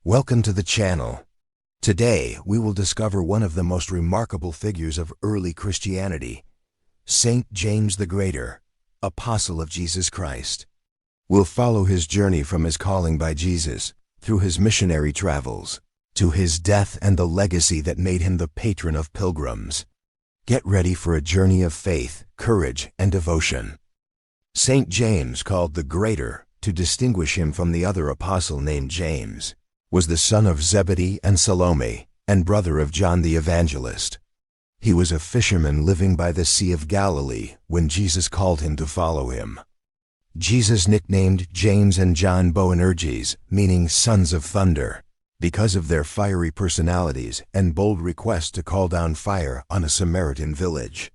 Welcome to the channel. Today we will discover one of the most remarkable figures of early Christianity, Saint James the Greater, Apostle of Jesus Christ. We'll follow his journey from his calling by Jesus, through his missionary travels, to his death and the legacy that made him the patron of pilgrims. Get ready for a journey of faith, courage, and devotion. Saint James, called the Greater to distinguish him from the other apostle named James, was the son of Zebedee and Salome, and brother of John the Evangelist. He was a fisherman living by the Sea of Galilee when Jesus called him to follow him. Jesus nicknamed James and John Boanerges, meaning sons of thunder, because of their fiery personalities and bold request to call down fire on a Samaritan village.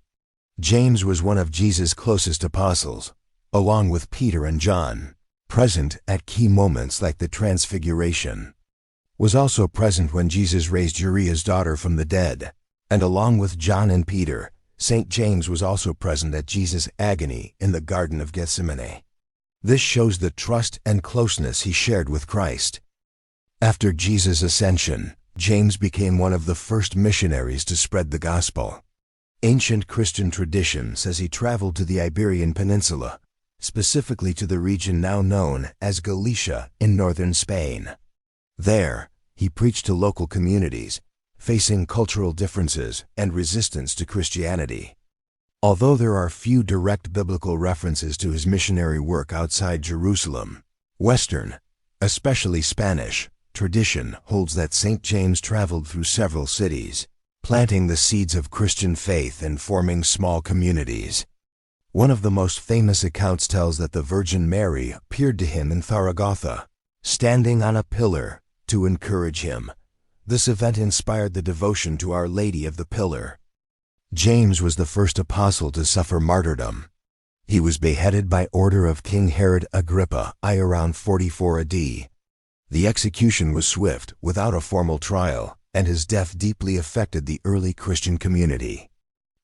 James was one of Jesus' closest apostles, along with Peter and John, present at key moments like the Transfiguration. Was also present when Jesus raised Uriah's daughter from the dead, and along with John and Peter, St. James was also present at Jesus' agony in the Garden of Gethsemane. This shows the trust and closeness he shared with Christ. After Jesus' ascension, James became one of the first missionaries to spread the gospel. Ancient Christian tradition says he traveled to the Iberian Peninsula, specifically to the region now known as Galicia in northern Spain. There, he preached to local communities, facing cultural differences and resistance to Christianity. Although there are few direct biblical references to his missionary work outside Jerusalem, Western, especially Spanish, tradition holds that St. James traveled through several cities, planting the seeds of Christian faith and forming small communities. One of the most famous accounts tells that the Virgin Mary appeared to him in Zaragoza, standing on a pillar, to encourage him. This event inspired the devotion to Our Lady of the Pillar. James was the first apostle to suffer martyrdom. He was beheaded by order of King Herod Agrippa I around 44 AD. The execution was swift, without a formal trial, and his death deeply affected the early Christian community.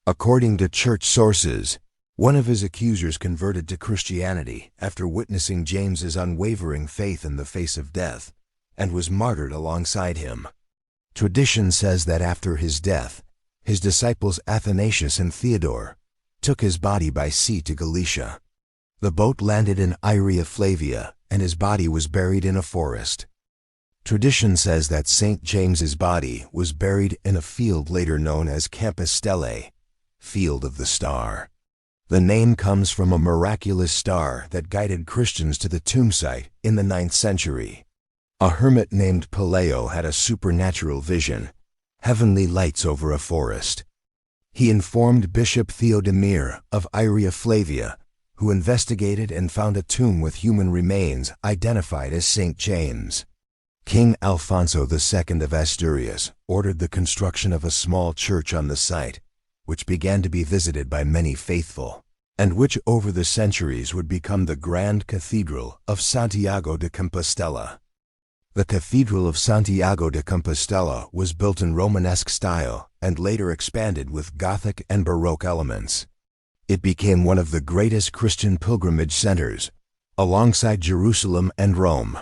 According to church sources, one of his accusers converted to Christianity after witnessing James's unwavering faith in the face of death, and was martyred alongside him. Tradition says that after his death, his disciples Athanasius and Theodore took his body by sea to Galicia. The boat landed in Iria Flavia, and his body was buried in a forest. Tradition says that St. James's body was buried in a field later known as Campus Stellae, Field of the Star. The name comes from a miraculous star that guided Christians to the tomb site in the 9th century. A hermit named Peleo had a supernatural vision, heavenly lights over a forest. He informed Bishop Theodemir of Iria Flavia, who investigated and found a tomb with human remains identified as St. James. King Alfonso II of Asturias ordered the construction of a small church on the site, which began to be visited by many faithful, and which over the centuries would become the Grand Cathedral of Santiago de Compostela. The Cathedral of Santiago de Compostela was built in Romanesque style and later expanded with Gothic and Baroque elements. It became one of the greatest Christian pilgrimage centers, alongside Jerusalem and Rome.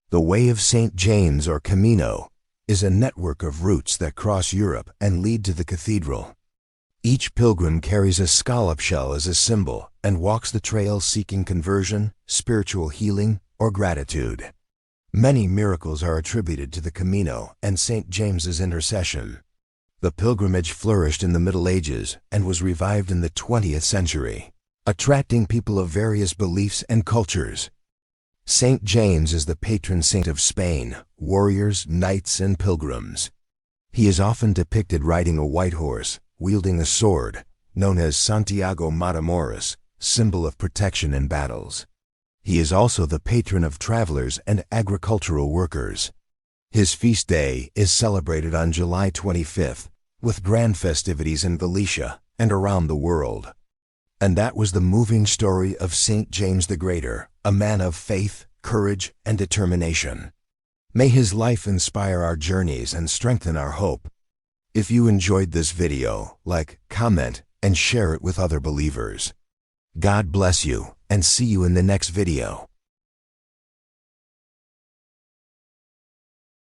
The Way of St. James, or Camino, is a network of routes that cross Europe and lead to the cathedral. Each pilgrim carries a scallop shell as a symbol and walks the trail seeking conversion, spiritual healing, or gratitude. Many miracles are attributed to the Camino and St. James's intercession. The pilgrimage flourished in the Middle Ages and was revived in the 20th century, attracting people of various beliefs and cultures. St. James is the patron saint of Spain, warriors, knights, and pilgrims. He is often depicted riding a white horse, wielding a sword, known as Santiago Matamoros, symbol of protection in battles. He is also the patron of travelers and agricultural workers. His feast day is celebrated on July 25th, with grand festivities in Galicia and around the world. And that was the moving story of St. James the Greater, a man of faith, courage, and determination. May his life inspire our journeys and strengthen our hope. If you enjoyed this video, like, comment, and share it with other believers. God bless you, and see you in the next video.